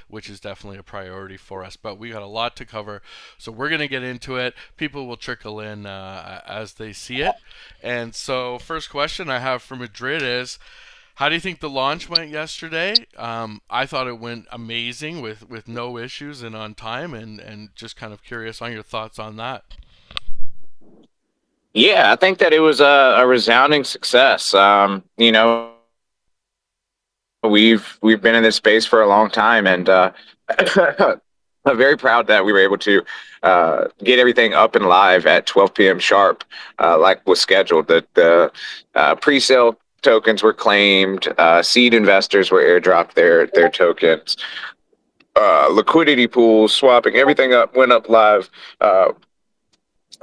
which is definitely a priority for us. But we got a lot to cover, so we're going to get into it. People will trickle in as they see it. And so, first question I have for Madrid is, how do you think the launch went yesterday? I thought it went amazing with no issues and on time, and just kind of curious on your thoughts on that. Yeah, I think that it was a resounding success. We've been in this space for a long time, and I'm very proud that we were able to get everything up and live at 12 p.m. sharp, like was scheduled. The pre-sale tokens were claimed, seed investors were airdropped their tokens, liquidity pools, swapping everything up went up live.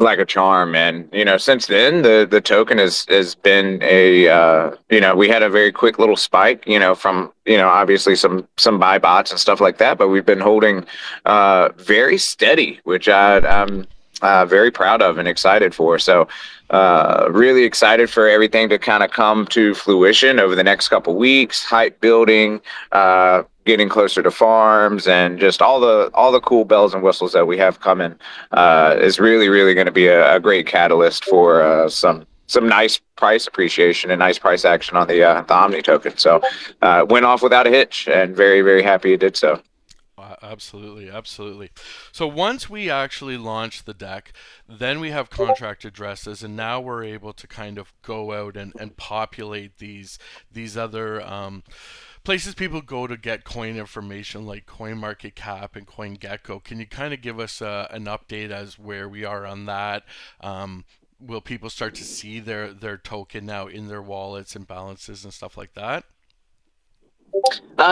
Like a charm. And since then the token has been a we had a very quick little spike, from obviously some buy bots and stuff like that, but we've been holding very steady, which I'm very proud of and excited for. So really excited for everything to kind of come to fruition over the next couple weeks, hype building, getting closer to farms, and just all the cool bells and whistles that we have coming is really going to be a great catalyst for some nice price appreciation and nice price action on the Omni token. So went off without a hitch, and very happy it did so. Absolutely, absolutely. So once we actually launch the deck, then we have contract addresses, and now we're able to kind of go out and populate these other places people go to get coin information, like CoinMarketCap and CoinGecko. Can you kind of give us an update as where we are on that? Will people start to see their token now in their wallets and balances and stuff like that?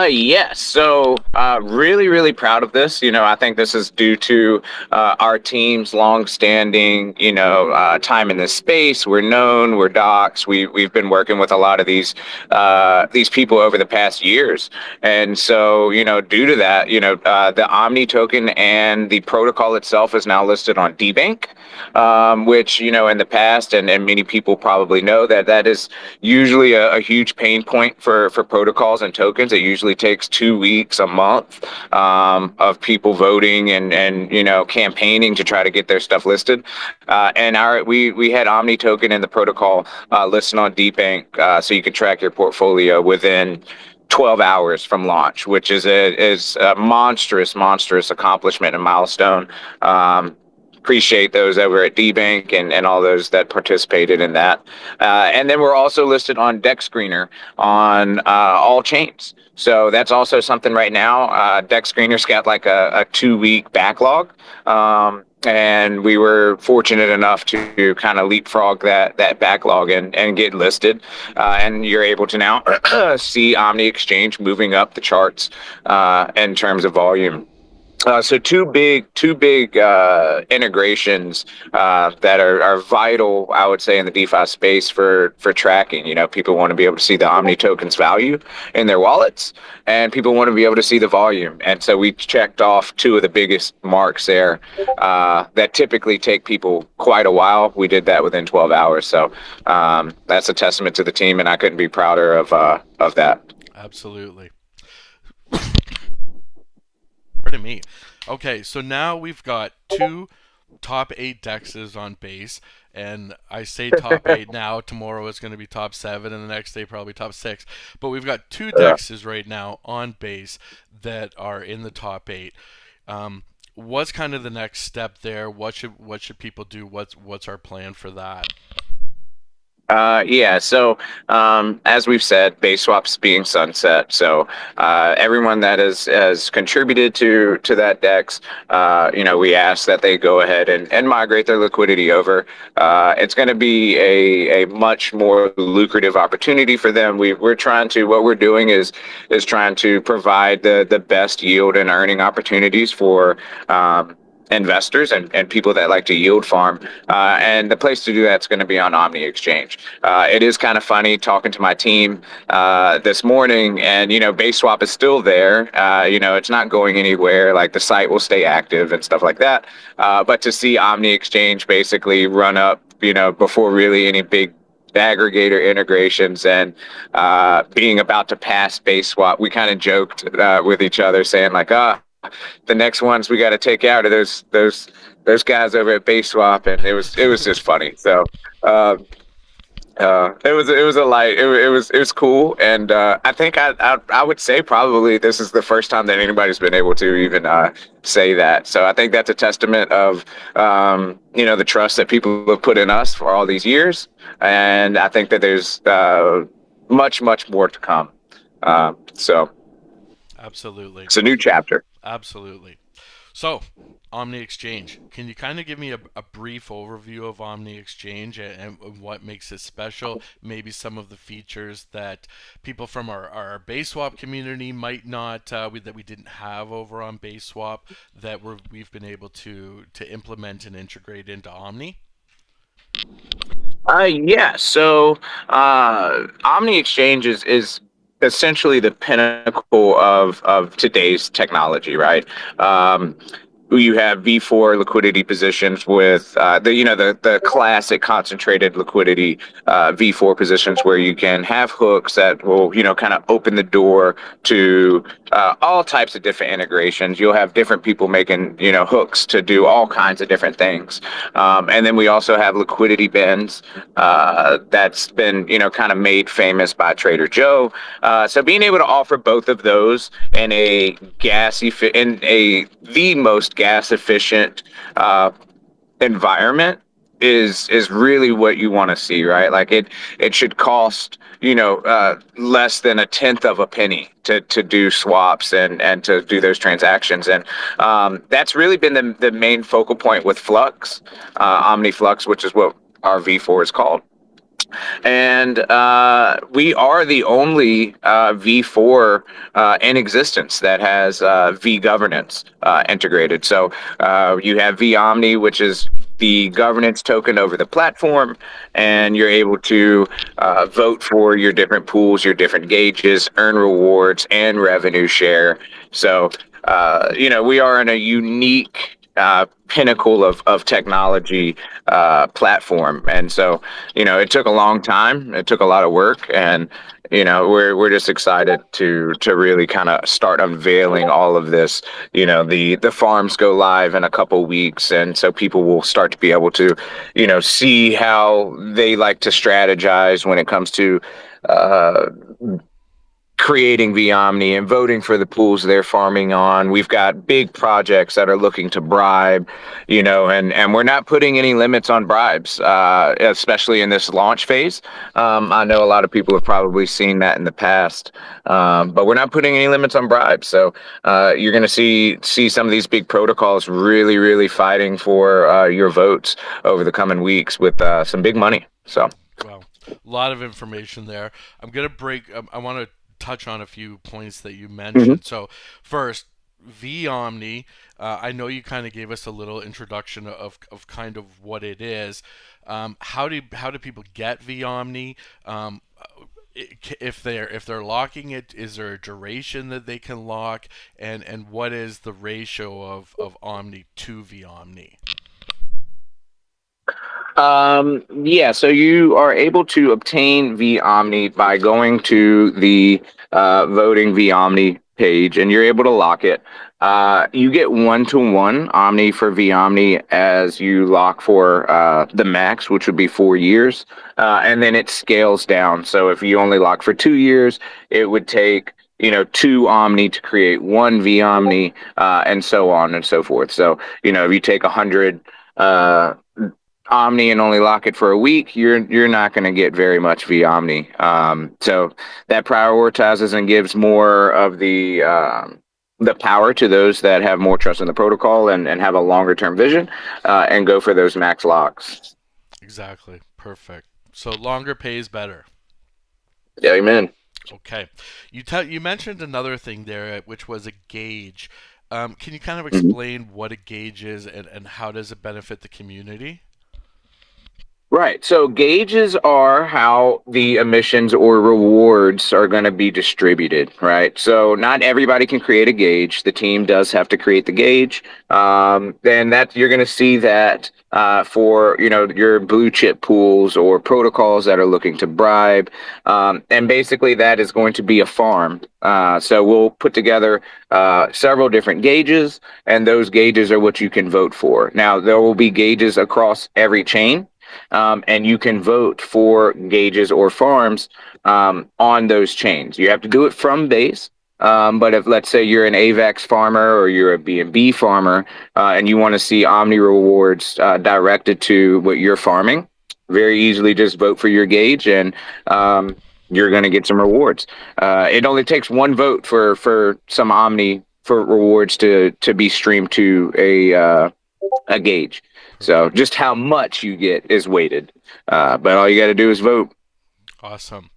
Yes. So, really proud of this. I think this is due to our team's long-standing, time in this space. We're known, we're docs. We've been working with a lot of these people over the past years, and so due to that, the Omni token and the protocol itself is now listed on DBank, which in the past, and many people probably know that is usually a huge pain point for protocols and tokens. It usually takes 2 weeks, a month, of people voting and campaigning to try to get their stuff listed. And we had Omni token in the protocol listed on DBank, so you could track your portfolio within 12 hours from launch, which is a monstrous accomplishment and milestone. Appreciate those over at DBank and all those that participated in that. And then we're also listed on Deck Screener on all chains. So that's also something right now. Deck Screener's got like a 2 week backlog. And we were fortunate enough to kind of leapfrog that backlog and get listed. And you're able to now see Omni Exchange moving up the charts in terms of volume. So two big integrations that are vital, I would say, in the DeFi space for tracking. People want to be able to see the Omni tokens value in their wallets, and people want to be able to see the volume. And so we checked off two of the biggest marks there that typically take people quite a while. We did that within 12 hours. So that's a testament to the team, and I couldn't be prouder of that. Absolutely. Pardon me. Okay, so now we've got two top eight dexes on base, and I say top eight now. Tomorrow it's going to be top seven, and the next day probably top six. But we've got two dexes right now on base that are in the top eight. What's kind of the next step there? What should people do? What's our plan for that? Yeah, so as we've said, BaseSwap's being sunset. So everyone that has contributed to that DEX, we ask that they go ahead and migrate their liquidity over. It's going to be a much more lucrative opportunity for them. What we're doing is trying to provide the best yield and earning opportunities for investors and people that like to yield farm. And the place to do that's going to be on Omni Exchange. It is kind of funny talking to my team this morning, and BaseSwap is still there. It's not going anywhere. Like the site will stay active and stuff like that. But to see Omni Exchange basically run up, before really any big aggregator integrations and being about to pass BaseSwap, we kind of joked with each other, saying like, the next ones we got to take out are those guys over at BaseSwap, and it was just funny. So. Uh, it was a light. It was cool, and I think I would say probably this is the first time that anybody's been able to even say that. So I think that's a testament of the trust that people have put in us for all these years, and I think that there's much more to come. So Absolutely. it's a new chapter. Absolutely. So, Omni Exchange. Can you kind of give me a brief overview of Omni Exchange and what makes it special? Maybe some of the features that people from our BaseSwap community might not that we didn't have over on BaseSwap that we've been able to implement and integrate into Omni. Yeah. So, Omni Exchange is essentially the pinnacle of today's technology, right? You have V4 liquidity positions with the classic concentrated liquidity V4 positions where you can have hooks that will kind of open the door to all types of different integrations. You'll have different people making hooks to do all kinds of different things, and then we also have liquidity bins that's been kind of made famous by Trader Joe. So being able to offer both of those in the most gas efficient environment is really what you want to see, right? Like it should cost less than a tenth of a penny to do swaps and to do those transactions, and that's really been the main focal point with Flux, Omni Flux, which is what our V4 is called. And we are the only V4 in existence that has V governance integrated. So you have veOMNI, which is the governance token over the platform, and you're able to vote for your different pools, your different gauges, earn rewards, and revenue share. So, we are in a unique pinnacle of technology platform. And so, it took a long time. It took a lot of work, and we're just excited to really kind of start unveiling all of this. The farms go live in a couple weeks, and so people will start to be able to see how they like to strategize when it comes to uh, creating veOMNI and voting for the pools they're farming on. We've got big projects that are looking to bribe, and we're not putting any limits on bribes, especially in this launch phase. I know a lot of people have probably seen that in the past, but we're not putting any limits on bribes. So you're going to see some of these big protocols really fighting for your votes over the coming weeks with some big money. So. Well, a lot of information there. I'm gonna break. I want to touch on a few points that you Mhm. mentioned. So first, veOMNI. I know you kind of gave us a little introduction of kind of what it is. How do people get veOMNI? If they're locking it, is there a duration that they can lock? And what is the ratio of Omni to veOMNI? Yeah, so you are able to obtain veOMNI by going to the voting veOMNI page, and you're able to lock it. You get 1-to-1 Omni for veOMNI as you lock for the max, which would be 4 years, and then it scales down. So if you only lock for 2 years, it would take two Omni to create one veOMNI, and so on and so forth. So if you take 100. Omni and only lock it for a week, you're not going to get very much via Omni. So that prioritizes and gives more of the power to those that have more trust in the protocol and have a longer term vision, and go for those max locks. Exactly. Perfect. So longer pays better. Yeah, amen. Okay. You mentioned another thing there, which was a gauge. Can you kind of Mhm. explain what a gauge is and how does it benefit the community? Right. So gauges are how the emissions or rewards are going to be distributed, right? So not everybody can create a gauge. The team does have to create the gauge. And that you're going to see that for your blue chip pools or protocols that are looking to bribe, and basically that is going to be a farm. So we'll put together several different gauges, and those gauges are what you can vote for. Now there will be gauges across every chain, and you can vote for gauges or farms on those chains. You have to do it from base. But if, let's say, you're an AVAX farmer or you're a BNB farmer, and you want to see Omni rewards directed to what you're farming, very easily just vote for your gauge, and you're going to get some rewards. It only takes one vote for some Omni for rewards to be streamed to a gauge. So Perfect. just how much you get is weighted. But all you got to do is vote. Awesome.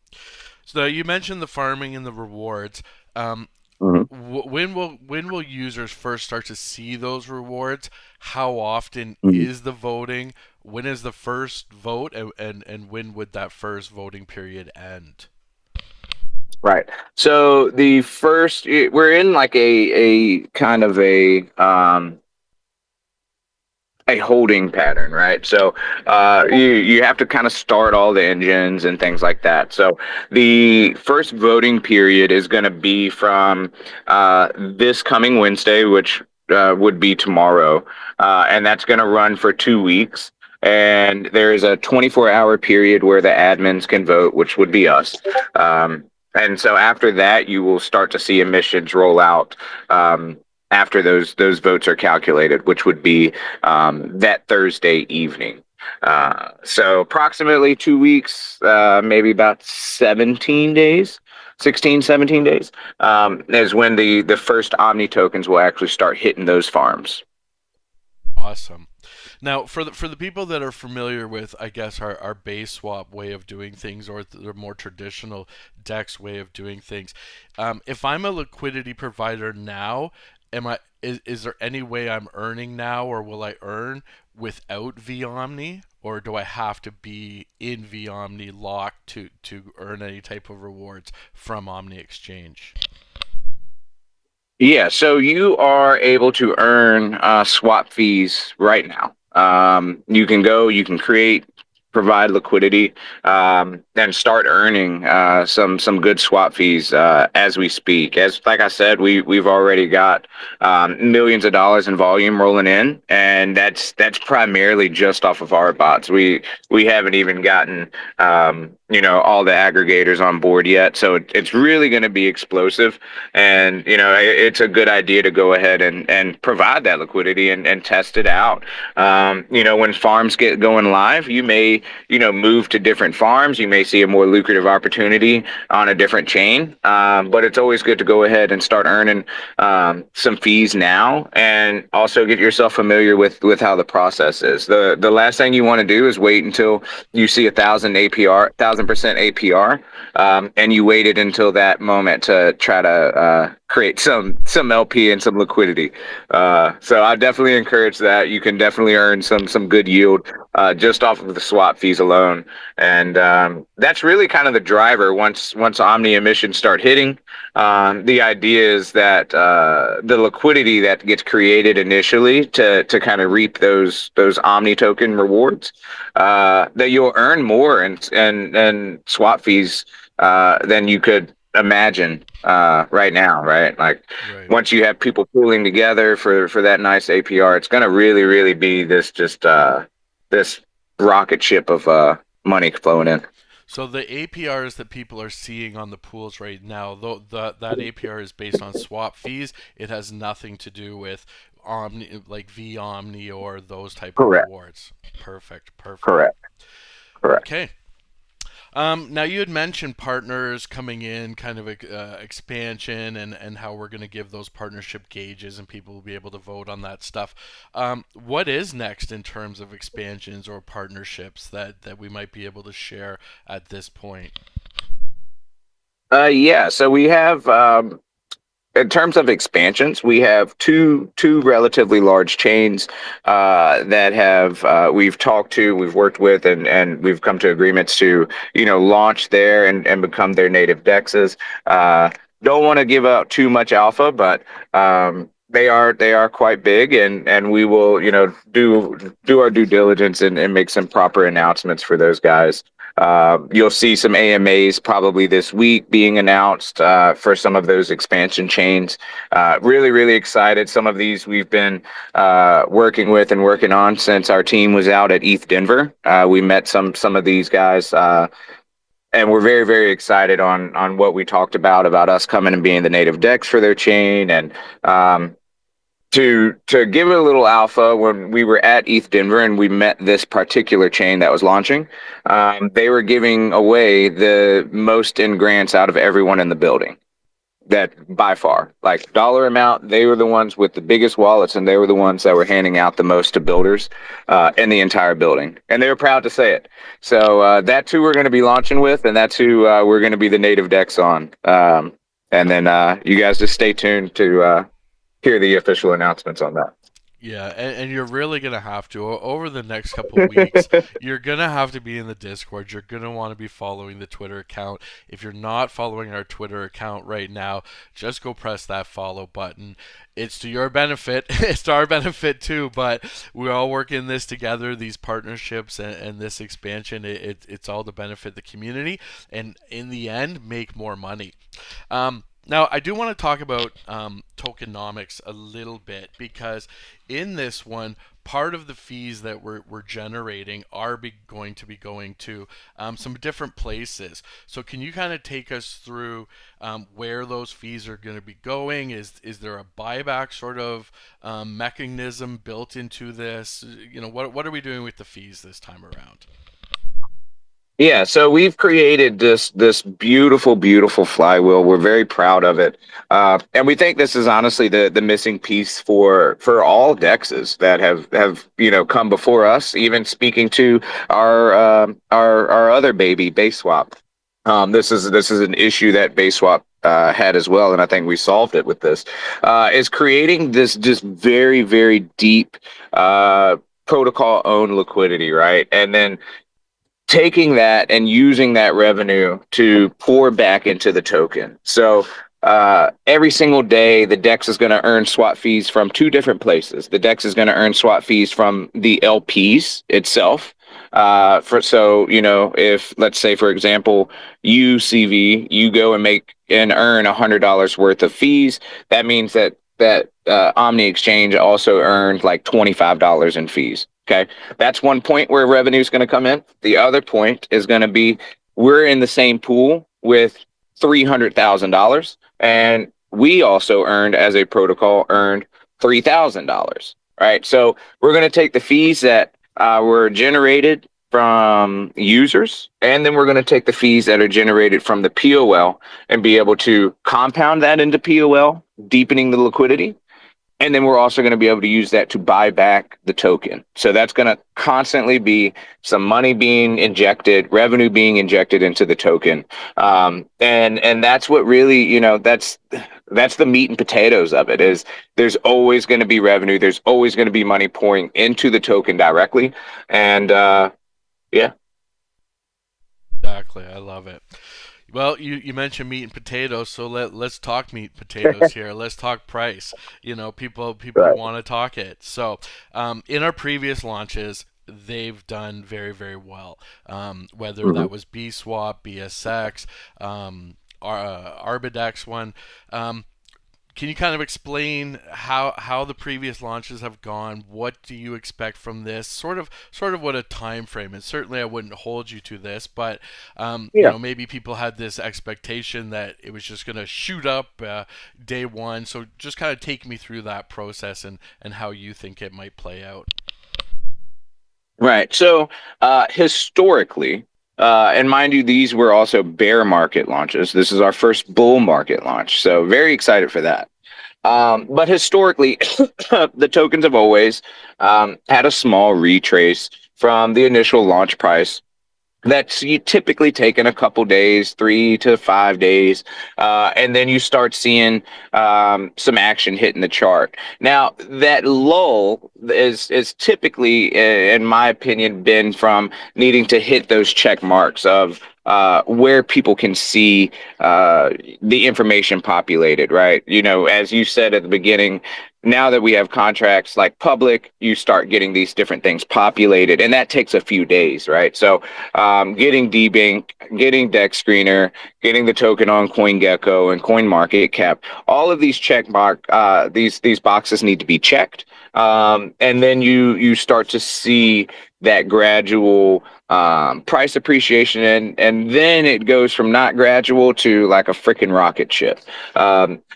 So you mentioned the farming and the rewards. Um, Mhm. when will users first start to see those rewards? How often Mhm. is the voting? When is the first vote, and when would that first voting period end? Right. So the first, we're in like a kind of a holding pattern, right? So you have to kind of start all the engines and things like that. So the first voting period is going to be from this coming Wednesday, which would be tomorrow, and that's going to run for 2 weeks. And there is a 24-hour period where the admins can vote, which would be us. And so after that, you will start to see emissions roll out. After those votes are calculated, which would be that Thursday evening. So approximately 2 weeks, maybe about 17 days, 16, 17 days, is when the first Omni tokens will actually start hitting those farms. Awesome. Now, for the people that are familiar with, I guess, our base swap way of doing things, or the more traditional DEX way of doing things, if I'm a liquidity provider now, is there any way I'm earning now, or will I earn without veOMNI, or do I have to be in veOMNI locked to earn any type of rewards from Omni Exchange? Yeah, so you are able to earn swap fees right now. You can go, you can create, provide liquidity, and start earning some good swap fees as we speak. As like I said, we've already got millions of dollars in volume rolling in, and that's primarily just off of our bots. We haven't even gotten all the aggregators on board yet, so it's really going to be explosive. And it's a good idea to go ahead and provide that liquidity and test it out. When farms get going live, you may move to different farms. You may see a more lucrative opportunity on a different chain, but it's always good to go ahead and start earning some fees now, and also get yourself familiar with how the process is. The last thing you want to do is wait until you see 1,000% APR, and you waited until that moment to try to create some LP and some liquidity. So I definitely encourage that. You can definitely earn some good yield just off of the swap fees alone, and that's really kind of the driver. Once Omni emissions start hitting, the idea is that the liquidity that gets created initially to kind of reap those Omni token rewards, that you'll earn more and swap fees than you could imagine right now, right? Like Right. once you have people pooling together for that nice APR, it's going to really be this just this rocket ship of money flowing in. So the APRs that people are seeing on the pools right now, though that APR is based on swap fees, it has nothing to do with Omni, like veOMNI or those type of Correct. rewards. Perfect, perfect. Correct. Correct. Okay. Now you had mentioned partners coming in, kind of expansion, and how we're going to give those partnership gauges, and people will be able to vote on that stuff. What is next in terms of expansions or partnerships that we might be able to share at this point? Yeah. So we have in terms of expansions, we have two relatively large chains that have we've talked to, we've worked with, and we've come to agreements to launch there and become their native dexes. Don't want to give out too much alpha, but they are quite big, and we will do our due diligence and make some proper announcements for those guys. You'll see some AMAs probably this week being announced for some of those expansion chains. Really, really excited. Some of these we've been working with and working on since our team was out at ETH Denver. We met some of these guys, and we're very, very excited on what we talked about us coming and being the native dex for their chain. And to give it a little alpha, when we were at ETH Denver and we met this particular chain that was launching, they were giving away the most in grants out of everyone in the building. That by far, like dollar amount, they were the ones with the biggest wallets, and they were the ones that were handing out the most to builders in the entire building, and they were proud to say it. So that's who we're going to be launching with, and that's who we're going to be the native dex on. And then you guys just stay tuned to hear the official announcements on Yeah, and you're really gonna have to over the next couple weeks. that. You're gonna have to be in the Discord. You're gonna want to be following the Twitter account. If you're not following our Twitter account right now, just go press that follow button. It's to your benefit. It's to our benefit too. But we're all working this together. These partnerships and this expansion. It's all to benefit the community, and in the end, make more money. Now, I do want to talk about tokenomics a little bit because in this one, part of the fees that we're generating are going to be going to some different places. So, can you kind of take us through where those fees are going to be going? Is there a buyback sort of mechanism built into this? What are we doing with the fees this time around? Yeah, so we've created this beautiful, beautiful flywheel. We're very proud of it, and we think this is honestly the missing piece for all dexes that have come before us. Even speaking to our other baby, BaseSwap. This is an issue that BaseSwap had as well, and I think we solved it with this. Is creating this just very, very deep protocol owned liquidity, right? And then taking that and using that revenue to pour back into the token. So every single day, the DEX is going to earn swap fees from two different places. The DEX is going to earn swap fees from the LPs itself. If let's say, for example, you CV, you go and make and earn $100 worth of fees, that means that Omni Exchange also earned like $25 in fees. Okay, that's one point where revenue is going to come in. The other point is going to be we're in the same pool with $300,000, and we also earned as a protocol earned $3,000. Right, so we're going to take the fees that were generated from users, and then we're going to take the fees that are generated from the POL and be able to compound that into POL, deepening the liquidity. And then we're also going to be able to use that to buy back the token. So that's going to constantly be some money being injected, revenue being injected into the token. And that's what really, that's the meat and potatoes of it. Is there's always going to be revenue. There's always going to be money pouring into the token directly. And yeah. Exactly, I love it. Well, you mentioned meat and potatoes, so let's talk meat and potatoes here. Let's talk price. People Right. want to talk it. So, in our previous launches, they've done very, very well. Whether Mhm. that was BSwap, BSX, Arbidex one. Can you kind of explain how the previous launches have gone? What do you expect from this? Sort of what a time frame. And certainly, I wouldn't hold you to this, but Yeah. maybe people had this expectation that it was just going to shoot up day one. So just kind of take me through that process and how you think it might play out. Right. So historically, and mind you, these were also bear market launches. This is our first bull market launch. So very excited for that. But historically, the tokens have always had a small retrace from the initial launch price That's you typically taking a couple days, 3 to 5 days, and then you start seeing some action hitting the chart. Now that lull is typically, in my opinion, been from needing to hit those check marks of where people can see the information populated, right? You know, as you said at the beginning, now that we have contracts like public, you start getting these different things populated, and that takes a few days, right? So getting DBank, getting Dex Screener, getting the token on CoinGecko and CoinMarketCap, all of these check mark these boxes need to be checked, and then you start to see that gradual price appreciation, and then it goes from not gradual to like a freaking rocket ship.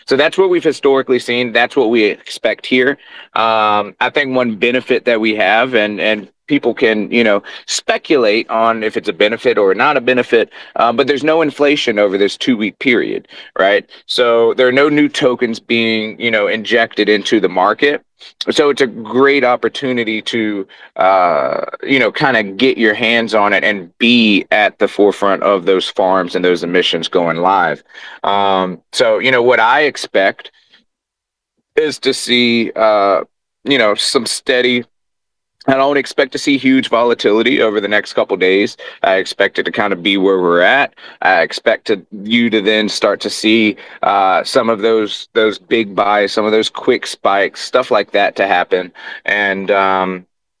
So that's what we've historically seen. That's what we expect here. I think one benefit that we have, and people can, you know, speculate on if it's a benefit or not a benefit, but there's no inflation over this 2 week period, right? So there are no new tokens being, you know, injected into the market. So it's a great opportunity to, you know, kind of get your hands on it and be at the forefront of those farms and those emissions going live. So, you know, what I expect is to see, you know, some steady. I don't expect to see huge volatility over the next couple days. I expect it to kind of be where we're at. I expect you to then start to see some of those big buys, some of those quick spikes, stuff like that to happen, and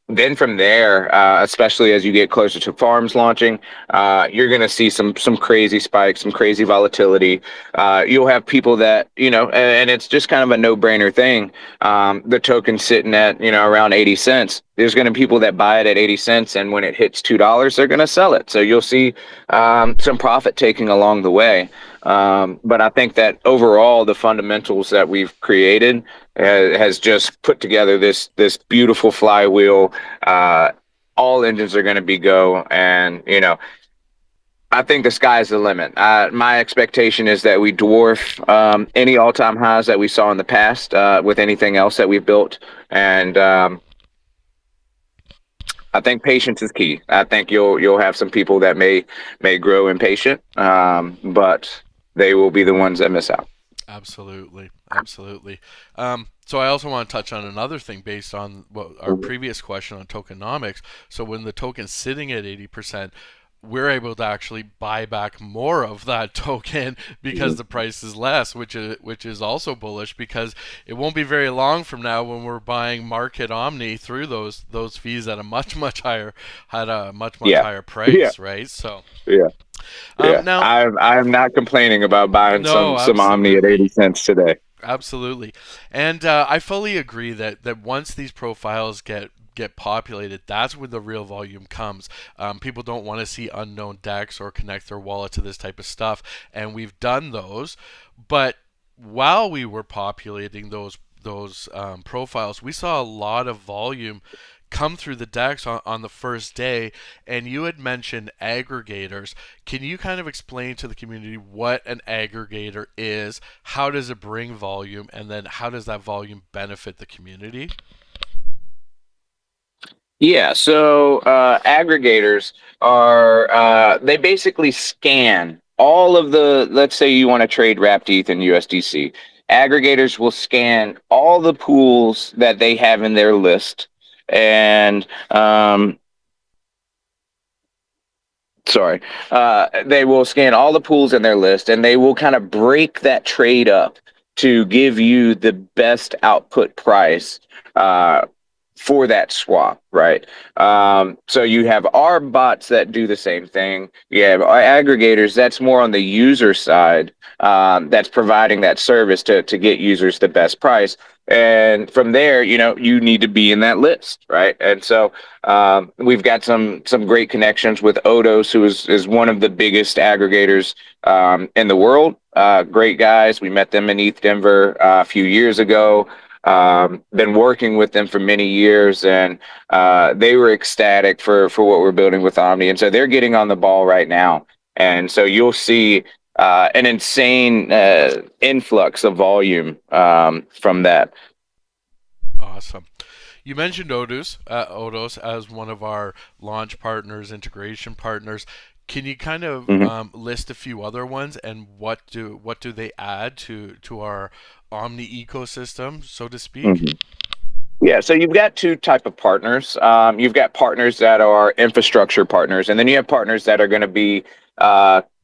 then from there, especially as you get closer to farms launching, you're going to see some crazy spikes, some crazy volatility. You'll have people that, you know, and it's just kind of a no-brainer thing. The token sitting at, you know, around 80 cents. There's going to be people that buy it at 80 cents, and when it hits $2, they're going to sell it. So you'll see some profit taking along the way. But I think that overall, the fundamentals that we've created has just put together this beautiful flywheel. Uh, all engines are going to be go, and you know, I think the sky's the limit. My expectation is that we dwarf any all-time highs that we saw in the past with anything else that we've built, and I think patience is key. I think you'll have some people that may grow impatient, but they will be the ones that miss out. Absolutely, absolutely. So I also want to touch on another thing based on what our previous question on tokenomics. So when the token's sitting at 80%, we're able to actually buy back more of that token because the price is less, which is also bullish because it won't be very long from now when we're buying market Omni through those fees at a much higher much Yeah, higher yeah, price, right? So yeah, yeah. now I'm not complaining about buying no, some Omni at 80 absolutely. cents today. Absolutely, and I fully agree that once these profiles get populated, that's where the real volume comes. People don't want to see unknown decks or connect their wallet to this type of stuff, and we've done those. But while we were populating those profiles, we saw a lot of volume come through the decks on the first day, and you had mentioned aggregators. Can you kind of explain to the community what an aggregator is? How does it bring volume? And then how does that volume benefit the community? Yeah, so aggregators are they basically scan all of the, let's say you want to trade wrapped ETH and USDC. Aggregators will scan all the pools that they have in their list, and sorry, they will scan all the pools in their list, and they will kind of break that trade up to give you the best output price uh, for that swap, right? So you have our bots that do the same thing. You have our aggregators that's more on the user side, that's providing that service to get users the best price. And from there, you know, you need to be in that list, right? And so we've got some great connections with Odos, who is one of the biggest aggregators in the world. Great guys. We met them in ETH Denver a few years ago. Been working with them for many years, and they were ecstatic for what we're building with Omni, and so they're getting on the ball right now. And so you'll see an insane influx of volume from that. Awesome. You mentioned Odos as one of our launch partners, integration partners. Can you kind of Mhm. list a few other ones, and what do they add to our Omni ecosystem, so to speak? Mhm. Yeah, so you've got two type of partners. You've got partners that are infrastructure partners, and then you have partners that are going to be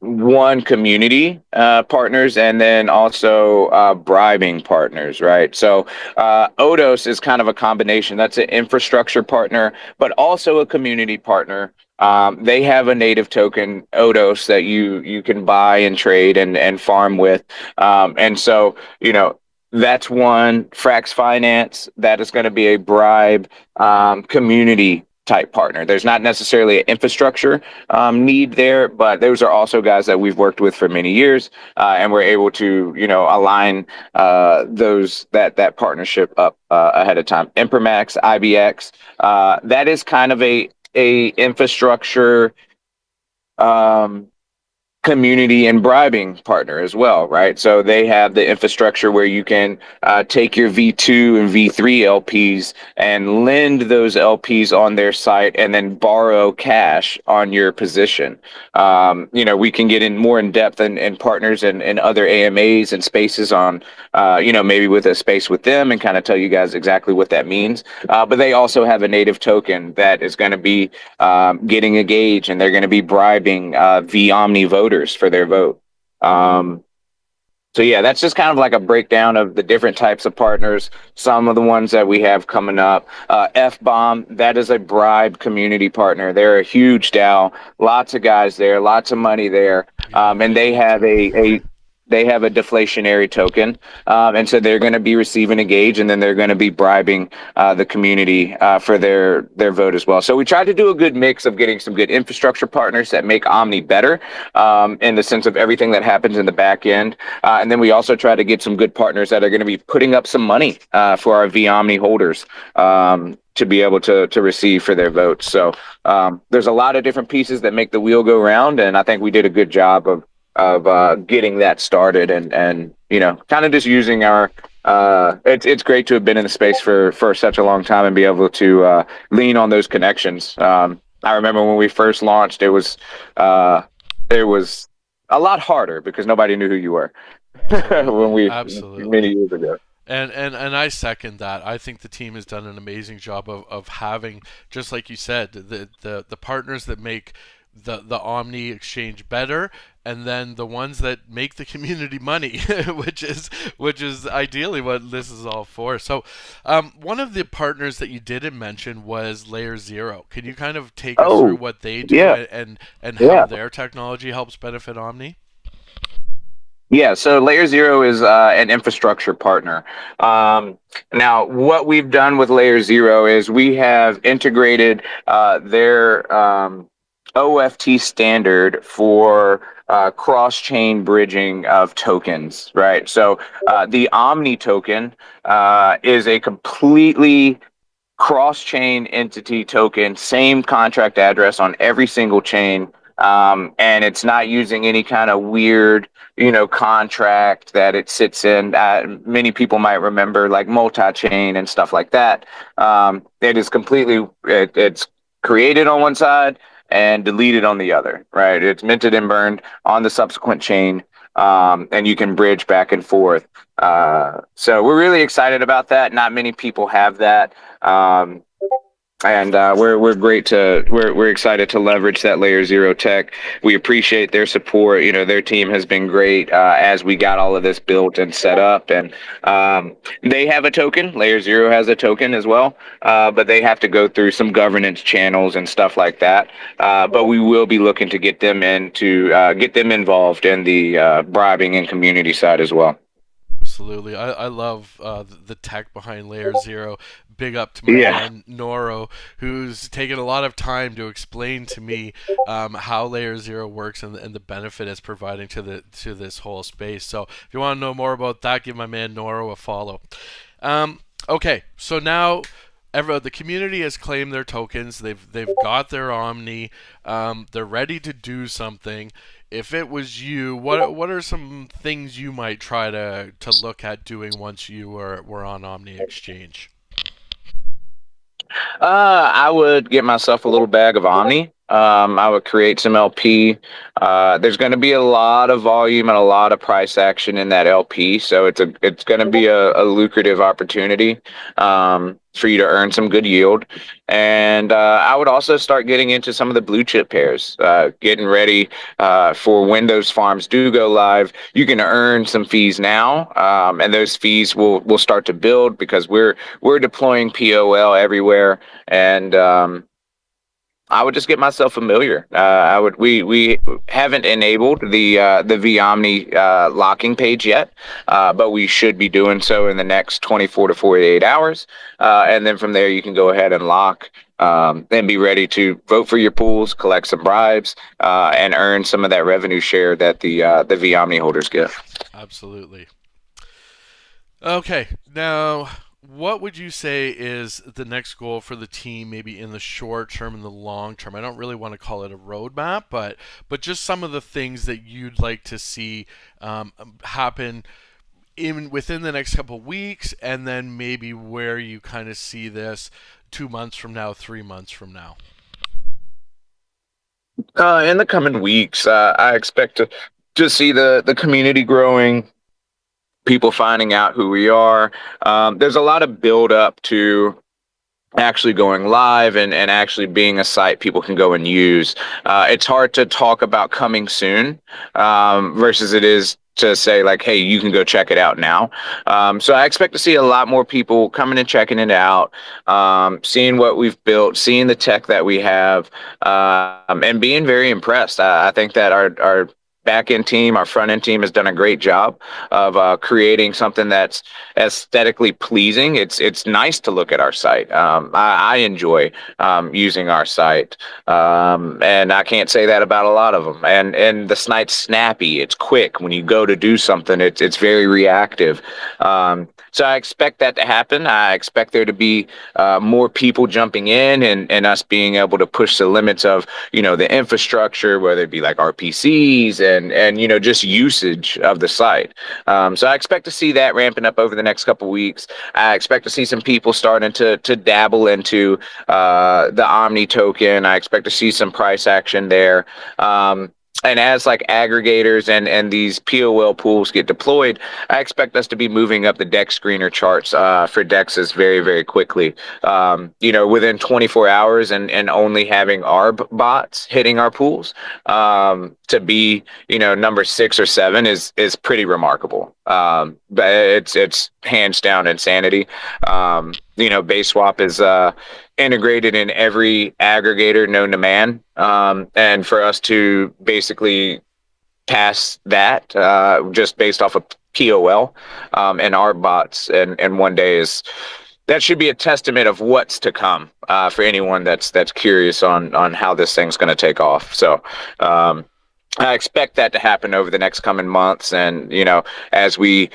one community partners, and then also bribing partners, right? So Odos is kind of a combination. That's an infrastructure partner, but also a community partner. They have a native token, Odos, that you can buy and trade and farm with, and so that's one. Frax Finance, that is going to be a bribe community type partner. There's not necessarily an infrastructure need there, but those are also guys that we've worked with for many years, and we're able to, align that partnership up ahead of time. Imprimax, IBX, that is kind of a infrastructure. Um, Community and bribing partner as well, right? So they have the infrastructure where you can take your V2 and V3 LPs and lend those LPs on their site and then borrow cash on your position. We can get in more in depth and partners and other AMAs and spaces on, maybe with a space with them and kind of tell you guys exactly what that means. But they also have a native token that is going to be getting a gauge, and they're going to be bribing veOMNI voters for their vote. Um, so yeah, that's just kind of like a breakdown of the different types of partners. Some of the ones that we have coming up. F-Bomb, that is a bribe community partner. They're a huge DAO. Lots of guys there, lots of money there, Yeah, and they they need have to. a deflationary token, and so they're going to be receiving a gauge, and then they're going to be bribing the community for their vote as well. So we tried to do a good mix of getting some good infrastructure partners that make Omni better, in the sense of everything that happens in the back end, and then we also try to get some good partners that are going to be putting up some money for our veOMNI holders. To be able to receive for their votes. So there's a lot of different pieces that make the wheel go round, and I think we did a good job of getting that started, and kind of just using our it's great to have been in the space for such a long time and be able to lean on those connections. I remember when we first launched, uh, it was a lot harder because nobody knew who you were when Absolutely, we many absolutely. years ago. And I second that. I think the team has done an amazing job of having, just like you said, the partners that make the Omni Exchange better, and then the ones that make the community money, which is ideally what this is all for. So, one of the partners that you didn't mention was LayerZero. Can you kind of take us through Oh, what they do yeah, and how yeah. their technology helps benefit Omni? Yeah, so LayerZero is an infrastructure partner. Now, what we've done with LayerZero is we have integrated their OFT standard for cross-chain bridging of tokens, right? So the Omni token is a completely cross-chain entity token, same contract address on every single chain, and it's not using any kind of weird, contract that it sits in. Many people might remember like multi-chain and stuff like that. It is it's created on one side and deleted on the other, right? It's minted and burned on the subsequent chain, and you can bridge back and forth. So we're really excited about that. Not many people have that. Um, and we're excited to leverage that LayerZero tech. We appreciate their support. Their team has been great as we got all of this built and set up. And they have a token. LayerZero has a token as well, but they have to go through some governance channels and stuff like that. But we will be looking to get them get them involved in the bribing and community side as well. Absolutely. I love the tech behind LayerZero. Big up to my Yeah. man Noro, who's taken a lot of time to explain to me how LayerZero works and the benefit it's providing to this whole space. So if you want to know more about that, give my man Noro a follow. Okay, so now the community has claimed their tokens. They've got their Omni. They're ready to do something. If it was you, what are some things you might try to look at doing once you were on Omni Exchange? I would get myself a little bag of Omni. I would create some LP. There's going to be a lot of volume and a lot of price action in that LP, so it's going to be a lucrative opportunity for you to earn some good yield. And I would also start getting into some of the blue chip pairs, getting ready for when those farms do go live. You can earn some fees now, and those fees will start to build because we're deploying POL everywhere, and I would just get myself familiar. I would we haven't enabled the veOMNI locking page yet, but we should be doing so in the next 24 to 48 hours, and then from there you can go ahead and lock. And be ready to vote for your pools, collect some bribes, and earn some of that revenue share that the veOMNI holders get. Absolutely. Okay, now what would you say is the next goal for the team, maybe in the short term and the long term? I don't really want to call it a roadmap, but just some of the things that you'd like to see happen in within the next couple of weeks, and then maybe where you kind of see this 2 months from now, 3 months from now. In the coming weeks, I expect to see the community growing, people finding out who we are. There's a lot of build up to actually going live and actually being a site people can go and use. It's hard to talk about coming soon versus it is to say like, hey, you can go check it out now. So I expect to see a lot more people coming and checking it out, seeing what we've built, seeing the tech that we have, and being very impressed. I think that our back end team, our front end team has done a great job of creating something that's aesthetically pleasing. It's nice to look at our site. I enjoy using our site, and I can't say that about a lot of them. And the site's snappy. It's quick when you go to do something. It's very reactive. So I expect that to happen. I expect there to be more people jumping in and us being able to push the limits of the infrastructure, whether it be like RPCs and just usage of the site. So I expect to see that ramping up over the next couple of weeks. I expect to see some people starting to dabble into the Omni token. I expect to see some price action there. And as like aggregators and these POL pools get deployed, I expect us to be moving up the DEX screener charts for DEXs very, very quickly. Within 24 hours and only having ARB bots hitting our pools to be, number 6 or 7 is pretty remarkable. But it's hands down insanity. BaseSwap is integrated in every aggregator known to man. And for us to basically pass that just based off of POL and our bots and one day is that should be a testament of what's to come for anyone that's curious on how this thing's going to take off. So I expect that to happen over the next coming months, and as we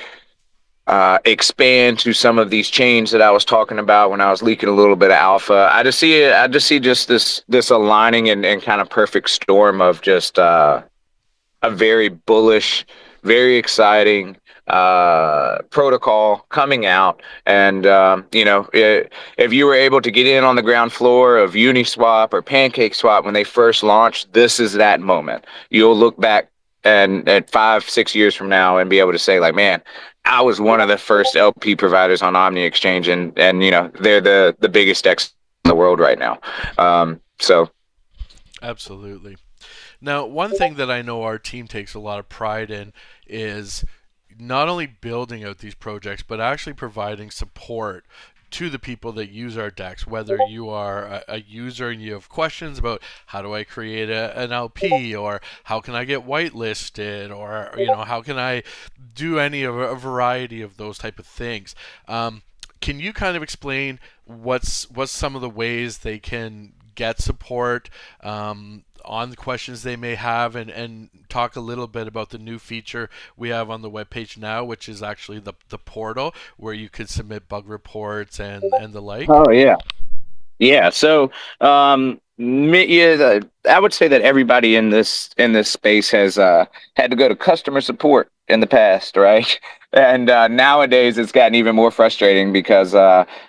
expand to some of these chains that I was talking about when I was leaking a little bit of alpha. I just see just this aligning and kind of perfect storm of just a very bullish, very exciting protocol coming out. And if you were able to get in on the ground floor of Uniswap or PancakeSwap when they first launched, this is that moment. You'll look back and at 5, 6 years from now and be able to say like, man, I was one of the first LP providers on Omni Exchange, and they're the biggest X in the world right now. So Absolutely. Now, one thing that I know our team takes a lot of pride in is not only building out these projects, but actually providing support to the people that use our decks. Whether you are a user and you have questions about how do I create an LP, or how can I get whitelisted, or how can I do any of a variety of those type of things. Can you kind of explain what's some of the ways they can get support on the questions they may have, and talk a little bit about the new feature we have on the webpage now, which is actually the portal where you could submit bug reports and the like? Oh yeah. Yeah, so I would say that everybody in this space has had to go to customer support in the past, right? And nowadays it's gotten even more frustrating because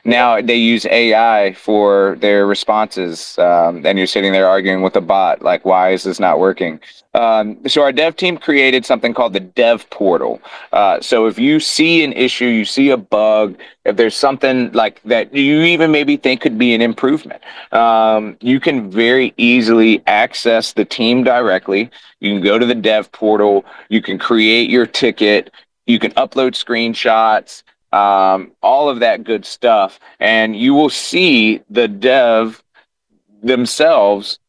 now they use AI for their responses, and you're sitting there arguing with a bot, like, why is this not working? So our dev team created something called the dev portal. So if you see an issue, you see a bug, if there's something like that you even maybe think could be an improvement, you can very easily access the team directly. You can go to the dev portal, you can create your ticket, you can upload screenshots, all of that good stuff, and you will see the dev themselves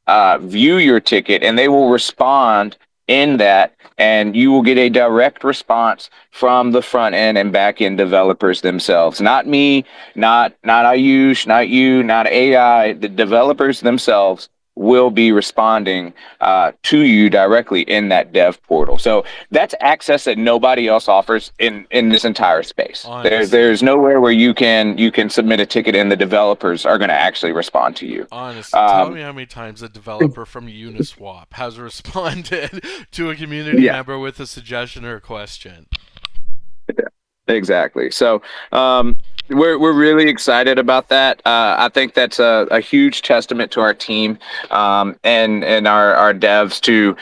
view your ticket and they will respond in that, and you will get a direct response from the front end and back end developers themselves, not me, not Ayush, not you, not AI. The developers themselves will be responding to you directly in that dev portal. So that's access that nobody else offers in this entire space. Honestly. There's nowhere where you can submit a ticket and the developers are going to actually respond to you. Honestly, tell Um, me how many times a developer from Uniswap has responded to a community yeah. member with a suggestion or a question. Exactly. So we're really excited about that. I think that's a huge testament to our team, and our devs to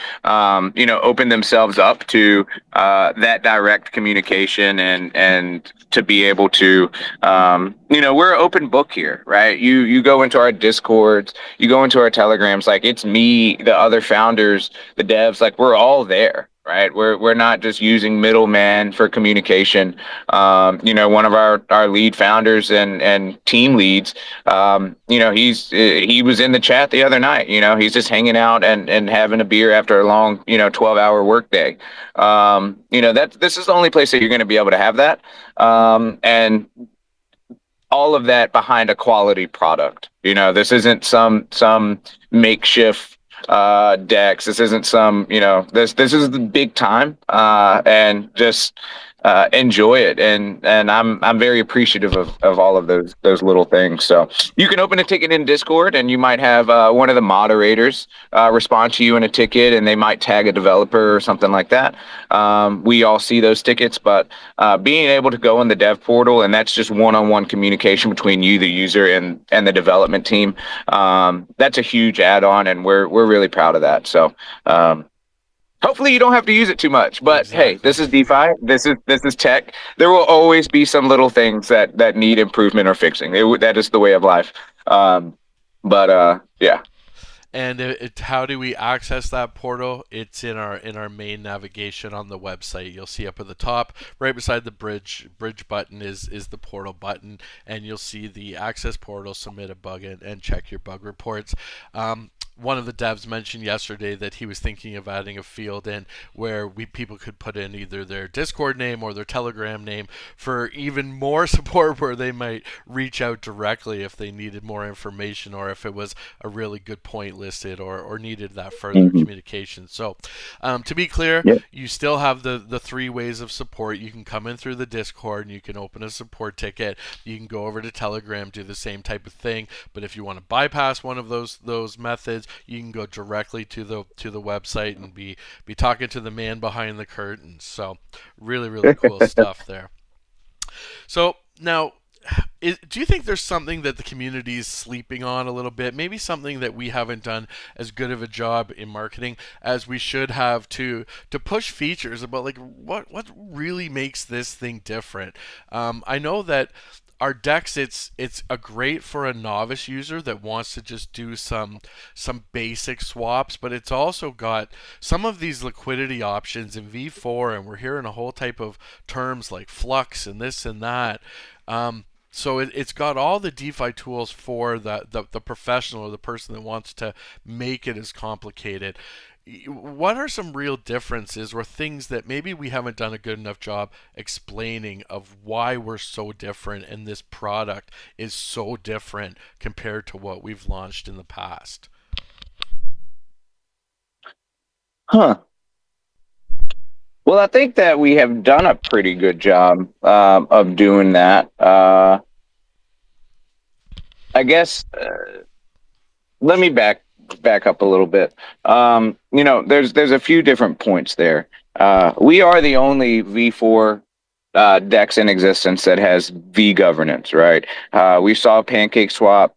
open themselves up to that direct communication, and to be able to we're an open book here, right? You go into our discords, you go into our telegrams, like it's me, the other founders, the devs, like we're all there. Right, we're not just using middleman for communication. One of our lead founders and team leads, he was in the chat the other night. He's just hanging out and having a beer after a long 12-hour workday. That this is the only place that you're going to be able to have that, and all of that behind a quality product. This isn't some makeshift decks. This isn't some, this is the big time, and just enjoy it. And I'm very appreciative of all of those little things. So you can open a ticket in Discord, and you might have one of the moderators respond to you in a ticket, and they might tag a developer or something like that. We all see those tickets, but being able to go in the dev portal, and that's just one-on-one communication between you, the user, and the development team. That's a huge add-on, and we're really proud of that. So hopefully you don't have to use it too much. But hey, Exactly. this is DeFi. This is tech. There will always be some little things that need improvement or fixing. That is the way of life. But yeah. And how do we access that portal? It's in our main navigation on the website. You'll see up at the top, right beside the bridge button is the portal button, and you'll see the access portal, submit a bug, and check your bug reports. One of the devs mentioned yesterday that he was thinking of adding a field in where people could put in either their Discord name or their Telegram name for even more support, where they might reach out directly if they needed more information, or if it was a really good point listed, or needed that further Hmm. communication. So to be clear, Yeah. you still have the three ways of support. You can come in through the Discord and you can open a support ticket. You can go over to Telegram, do the same type of thing. But if you want to bypass one of those methods, you can go directly to the website and be talking to the man behind the curtains. So really cool stuff there. So now, do you think there's something that the community is sleeping on a little bit? Maybe something that we haven't done as good of a job in marketing as we should have to push features about, like, what really makes this thing different? I know that our decks, it's a great for a novice user that wants to just do some basic swaps, but it's also got some of these liquidity options in V4, and we're hearing a whole type of terms like flux and this and that. So it's got all the DeFi tools for the professional, or the person that wants to make it as complicated. What are some real differences, or things that maybe we haven't done a good enough job explaining, of why we're so different and this product is so different compared to what we've launched in the past? Huh. Well, I think that we have done a pretty good job of doing that. I guess let me back up a little bit. There's a few different points there. We are the only V4 DEX in existence that has V governance, right? We saw PancakeSwap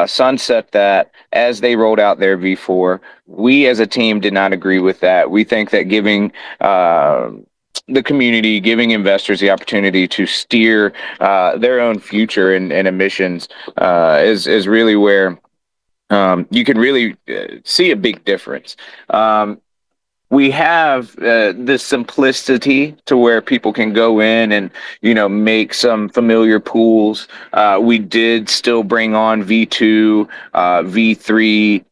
sunset that as they rolled out their V4. We as a team did not agree with that. We think that giving the community, giving investors the opportunity to steer their own future and emissions is really where you can really see a big difference. We have this simplicity to where people can go in and make some familiar pools. We did still bring on V2, V3,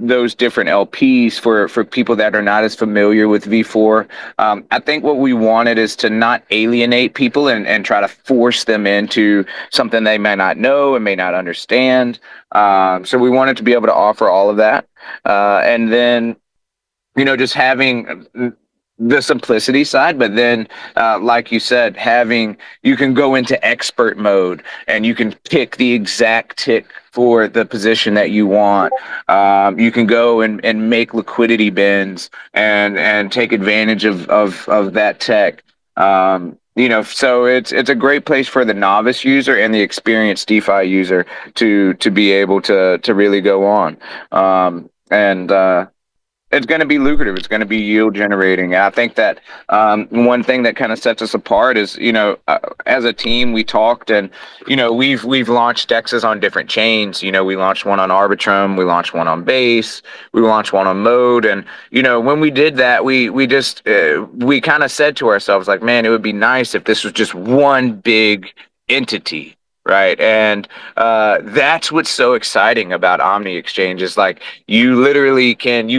those different LPs for people that are not as familiar with V4. I think what we wanted is to not alienate people and try to force them into something they may not know and may not understand. So we wanted to be able to offer all of that. And then just having the simplicity side, but then, like you said, you can go into expert mode and you can pick the exact tick for the position that you want. You can go and make liquidity bins and take advantage of that tech. So it's a great place for the novice user and the experienced DeFi user to be able to really go on. And it's going to be lucrative. It's going to be yield generating. And I think that one thing that kind of sets us apart is, as a team, we talked and, we've launched DEXs on different chains. We launched one on Arbitrum, we launched one on Base, we launched one on Mode. And, when we did that, we kind of said to ourselves, like, man, it would be nice if this was just one big entity. Right. And that's what's so exciting about Omni Exchange is like you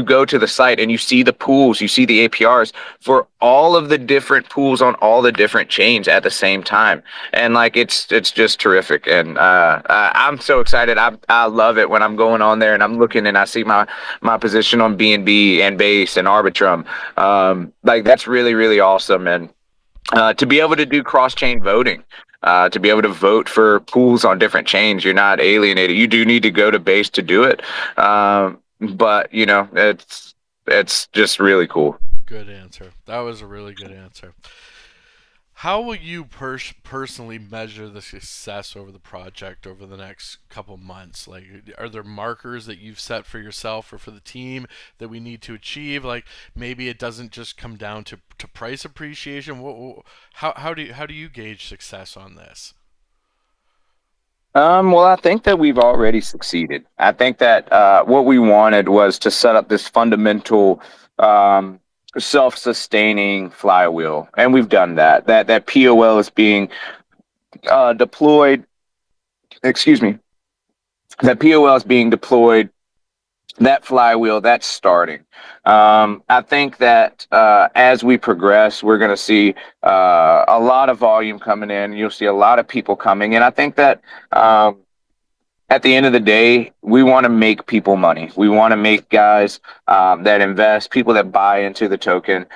go to the site and you see the pools, you see the APRs for all of the different pools on all the different chains at the same time. And like it's just terrific. And I'm so excited. I love it when I'm going on there and I'm looking and I see my position on BNB and Base and Arbitrum. Like that's really, really awesome. And to be able to do cross-chain voting, to be able to vote for pools on different chains, you're not alienated. You do need to go to Base to do it, but it's just really cool. Good answer. That was a really good answer. How will you personally measure the success over the project over the next couple months? Like, are there markers that you've set for yourself or for the team that we need to achieve? Like, maybe it doesn't just come down to price appreciation. How do you gauge success on this? Well, I think that we've already succeeded. I think that what we wanted was to set up this fundamental um, self-sustaining flywheel, and we've done that. That POL is being deployed. Excuse me. That POL is being deployed. That flywheel that's starting. I think that as we progress, we're going to see a lot of volume coming in. You'll see a lot of people coming, and I think that at the end of the day, we want to make people money. We want to make guys that invest, people that buy into the token.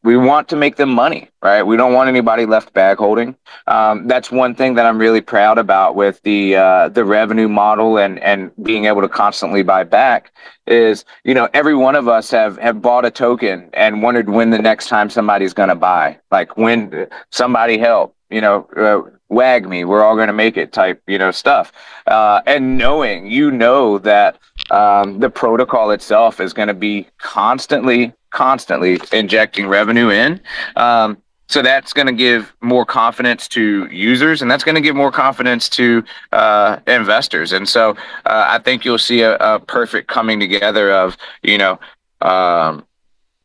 We want to make them money, right? We don't want anybody left bag holding. That's one thing that I'm really proud about with the revenue model and being able to constantly buy back is, every one of us have bought a token and wondered when the next time somebody's going to buy, like when somebody help, wag me, we're all going to make it type, stuff. And knowing, that the protocol itself is going to be constantly injecting revenue in. So that's going to give more confidence to users, and that's going to give more confidence to investors. And so I think you'll see a perfect coming together of,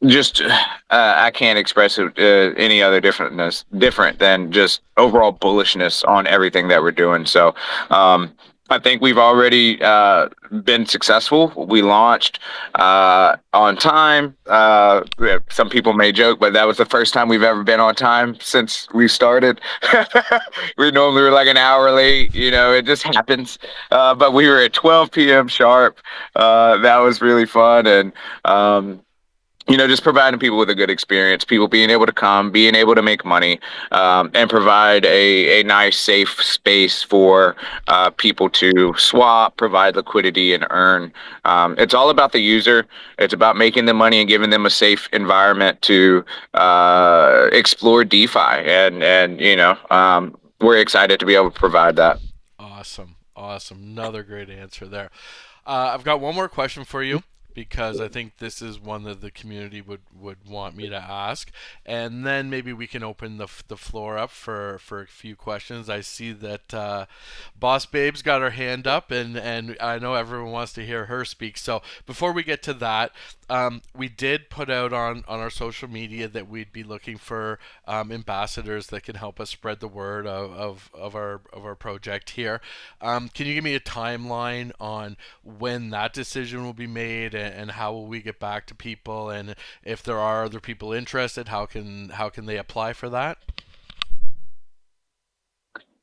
just I can't express it any other different than just overall bullishness on everything that we're doing. So I think we've already been successful. We launched on time. Some people may joke, but that was the first time we've ever been on time since we started. We normally were like an hour late. It just happens. But we were at 12 p.m. sharp. That was really fun. And just providing people with a good experience, people being able to come, being able to make money, and provide a nice, safe space for people to swap, provide liquidity, and earn. It's all about the user. It's about making them money and giving them a safe environment to explore DeFi, and we're excited to be able to provide that. Awesome. Awesome. Another great answer there. I've got one more question for you because I think this is one that the community would want me to ask. And then maybe we can open the floor up for a few questions. I see that Boss Babe's got her hand up, and I know everyone wants to hear her speak. So before we get to that, we did put out on our social media that we'd be looking for ambassadors that can help us spread the word of our project here. Can you give me a timeline on when that decision will be made, and how will we get back to people, and if there are other people interested, how can they apply for that?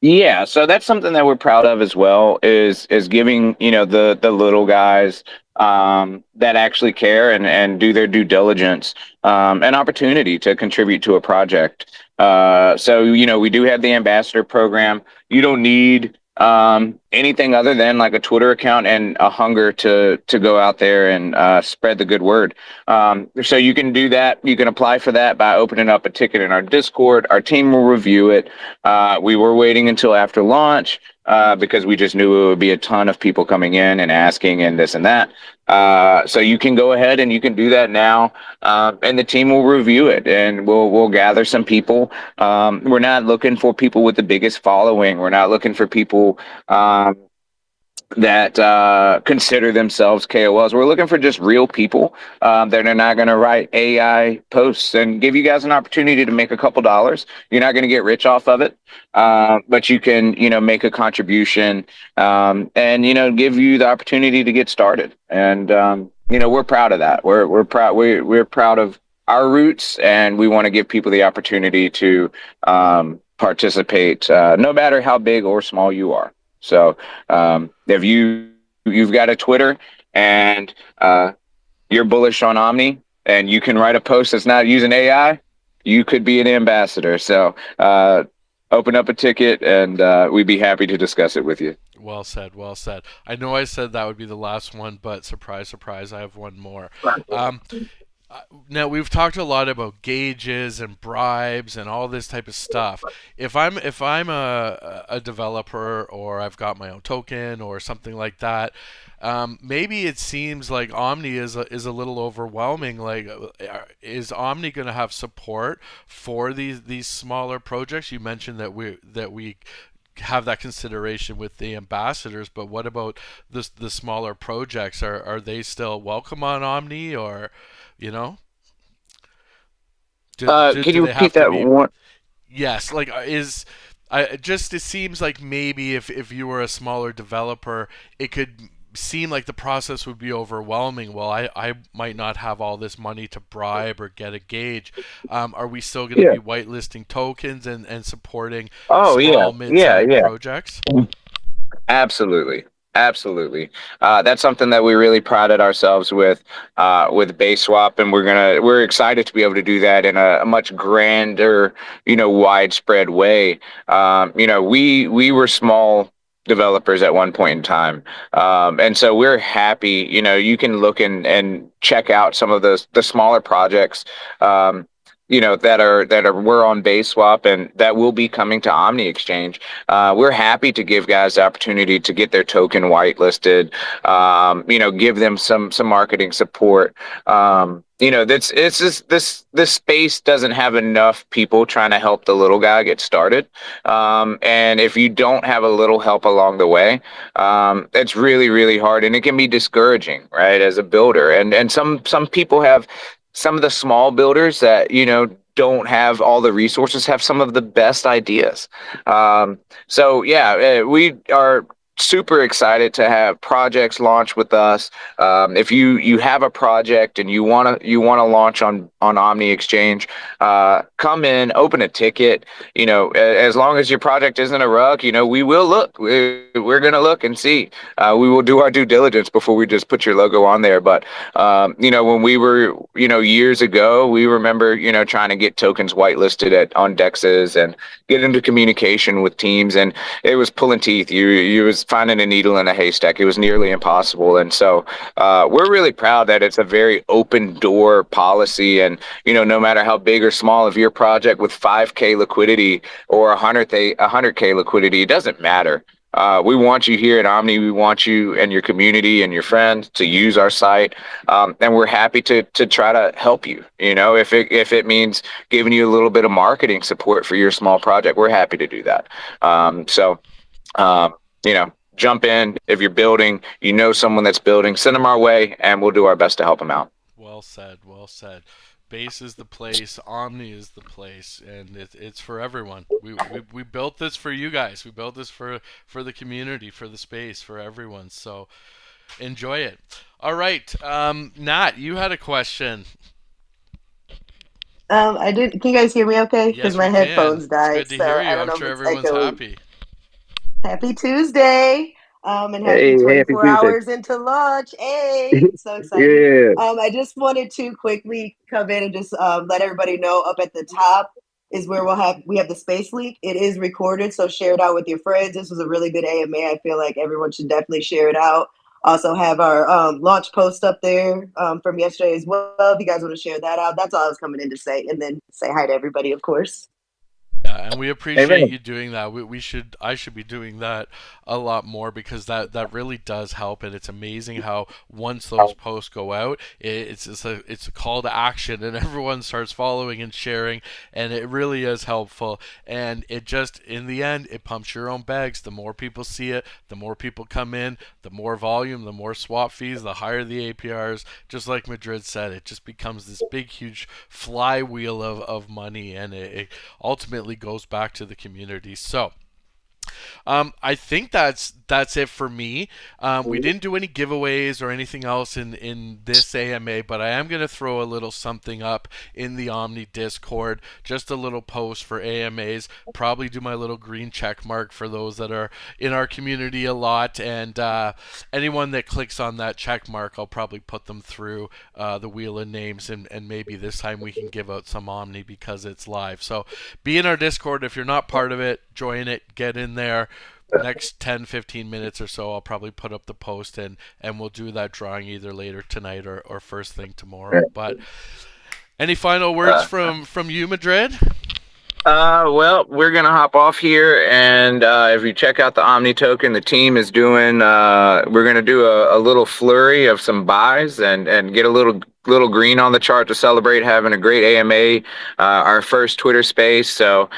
Yeah, so that's something that we're proud of as well, is giving, the little guys that actually care and do their due diligence an opportunity to contribute to a project. So we do have the ambassador program. You don't need anything other than like a Twitter account and a hunger to go out there and spread the good word. So you can do that. You can apply for that by opening up a ticket in our Discord. Our team will review it. We were waiting until after launch because we just knew it would be a ton of people coming in and asking and this and that. So you can go ahead and you can do that now, and the team will review it, and we'll gather some people. We're not looking for people with the biggest following. We're not looking for people that consider themselves KOLs. We're looking for just real people that are not going to write AI posts and give you guys an opportunity to make a couple dollars. You're not going to get rich off of it, but you can, make a contribution, and give you the opportunity to get started. And we're proud of that. We're proud. We're proud of our roots, and we want to give people the opportunity to participate, no matter how big or small you are. So if you've got a Twitter and you're bullish on Omni and you can write a post that's not using AI, you could be an ambassador. So open up a ticket, and we'd be happy to discuss it with you. Well said. Well said. I know I said that would be the last one, but surprise, surprise, I have one more. Um, Now we've talked a lot about gauges and bribes and all this type of stuff. If I'm a developer, or I've got my own token or something like that, maybe it seems like Omni is a little overwhelming. Like, is Omni going to have support for these smaller projects? You mentioned that we have that consideration with the ambassadors, but what about the smaller projects? Are they still welcome on Omni, or you know? Do, do, Can do you they repeat have to that be? one? Yes, like it seems like maybe if you were a smaller developer, it could seem like the process would be overwhelming. Well, I might not have all this money to bribe or get a gauge. Are we still going to Yeah. be whitelisting tokens and supporting Oh, yeah. small, Yeah. mid-sized Yeah. projects? Absolutely. Absolutely. That's something that we really prided ourselves with BaseSwap, and we're excited to be able to do that in a much grander, widespread way. We were small developers at one point in time, and so we're happy. You can look and check out some of the smaller projects. That are we're on BaseSwap and that will be coming to Omni Exchange. We're happy to give guys the opportunity to get their token whitelisted. Give them some marketing support. That's it's just this space doesn't have enough people trying to help the little guy get started. And if you don't have a little help along the way, it's really really hard, and it can be discouraging, right, as a builder. And some people have some of the small builders that don't have all the resources have some of the best ideas. So yeah, we are super excited to have projects launch with us. If you have a project and you wanna launch on Omni Exchange, come in, open a ticket. As long as your project isn't a rug, we will look. We're gonna look and see. We will do our due diligence before we just put your logo on there. But when we were years ago, we remember trying to get tokens whitelisted on dexes and get into communication with teams, and it was pulling teeth. You was finding a needle in a haystack. It was nearly impossible. And so we're really proud that it's a very open door policy. And no matter how big or small of your project with 5K liquidity or 100K liquidity, it doesn't matter. We want you here at Omni. We want you and your community and your friends to use our site, and we're happy to try to help you. If it means giving you a little bit of marketing support for your small project, we're happy to do that. Jump in if you're building. Someone that's building, send them our way, and we'll do our best to help them out. Well said, well said. Base is the place, Omni is the place, and it's for everyone. We built this for you guys. We built this for the community, for the space, for everyone. So enjoy it. All right, Nat, you had a question. I did. Can you guys hear me okay? Because Yes, my we can. headphones It's died, good to so hear I you. don't I'm know if sure it's everyone's echoing. happy. Happy Tuesday, and happy Hey, happy 24 Tuesday. hours into launch. Hey, so excited. Yeah. I just wanted to quickly come in and just let everybody know up at the top is where we have the space link. It is recorded, so share it out with your friends. This was a really good AMA. I feel like everyone should definitely share it out. Also have our launch post up there from yesterday as well. If you guys want to share that out, that's all I was coming in to say, and then say hi to everybody, of course. Yeah, and we appreciate Amen. you doing that. I should be doing that a lot more because that really does help, and it's amazing how once those posts go out, it's a call to action, and everyone starts following and sharing, and it really is helpful. And it just in the end, it pumps your own bags. The more people see it, the more people come in, the more volume, the more swap fees, the higher the APRs. Just like Madrid said, it just becomes this big, huge flywheel of money, and it ultimately goes back to the community. So I think that's it for me. We didn't do any giveaways or anything else in this AMA, but I am going to throw a little something up in the Omni Discord, just a little post for AMAs. Probably do my little green check mark for those that are in our community a lot, and anyone that clicks on that check mark, I'll probably put them through the wheel of names, and maybe this time we can give out some Omni because it's live. So be in our Discord. If you're not part of it, join it, get in there. Next 10-15 minutes or so, I'll probably put up the post, and we'll do that drawing either later tonight or first thing tomorrow. But any final words Uh, from you, Madrid? well, we're gonna hop off here, and if you check out the Omni token, the team is doing. We're gonna do a little flurry of some buys and get a little green on the chart to celebrate having a great AMA, our first Twitter space. So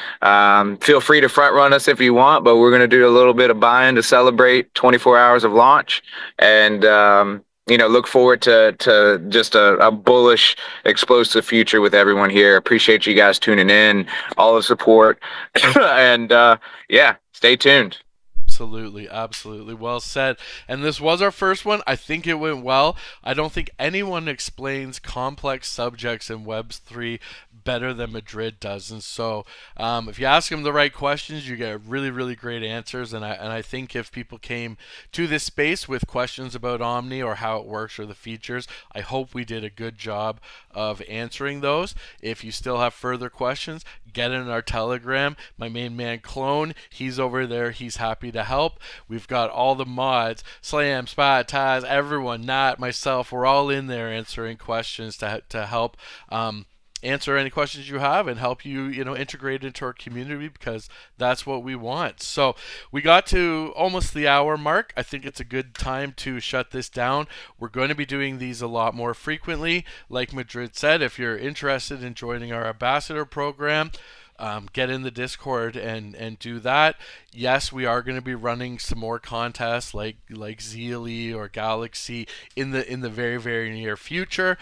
feel free to front run us if you want, but we're gonna do a little bit of buying to celebrate 24 hours of launch, and look forward to just a bullish, explosive future with everyone here. Appreciate you guys tuning in, all the support, and yeah, stay tuned. Absolutely, absolutely. Well said. And this was our first one. I think it went well. I don't think anyone explains complex subjects in Web3 better than Madrid does. And so, if you ask him the right questions, you get really, really great answers. And I think if people came to this space with questions about Omni or how it works or the features, I hope we did a good job of answering those. If you still have further questions, get in our Telegram. My main man Clone, he's over there. He's happy to help. We've got all the mods, Slam, Spot, Taz, everyone, Nat, myself. We're all in there answering questions to help answer any questions you have and help you, integrate into our community because that's what we want. So we got to almost the hour mark. I think it's a good time to shut this down. We're going to be doing these a lot more frequently. Like Madrid said, if you're interested in joining our ambassador program, get in the Discord and do that. Yes, we are going to be running some more contests like Zealy or Galaxy in the very very near future.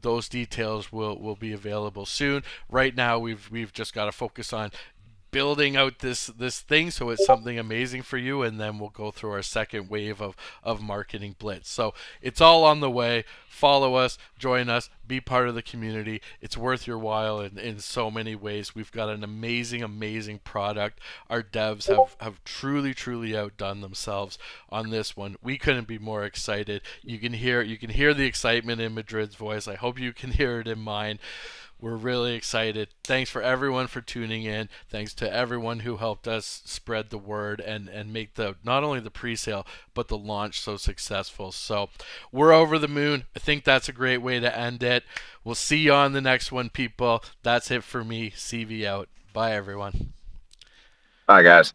Those details will be available soon. Right now, we've just got to focus on building out this thing so it's something amazing for you, and then we'll go through our second wave of marketing blitz. So it's all on the way. Follow us, join us, be part of the community. It's worth your while in so many ways. We've got an amazing product. Our devs have truly outdone themselves on this one. We couldn't be more excited. You can hear the excitement in Madrid's voice. I hope you can hear it in mine. We're really excited. Thanks for everyone for tuning in. Thanks to everyone who helped us spread the word and make the not only the pre-sale but the launch so successful. So we're over the moon. I think that's a great way to end it. We'll see you on the next one, people. That's it for me. CV out. Bye, everyone. Bye, guys.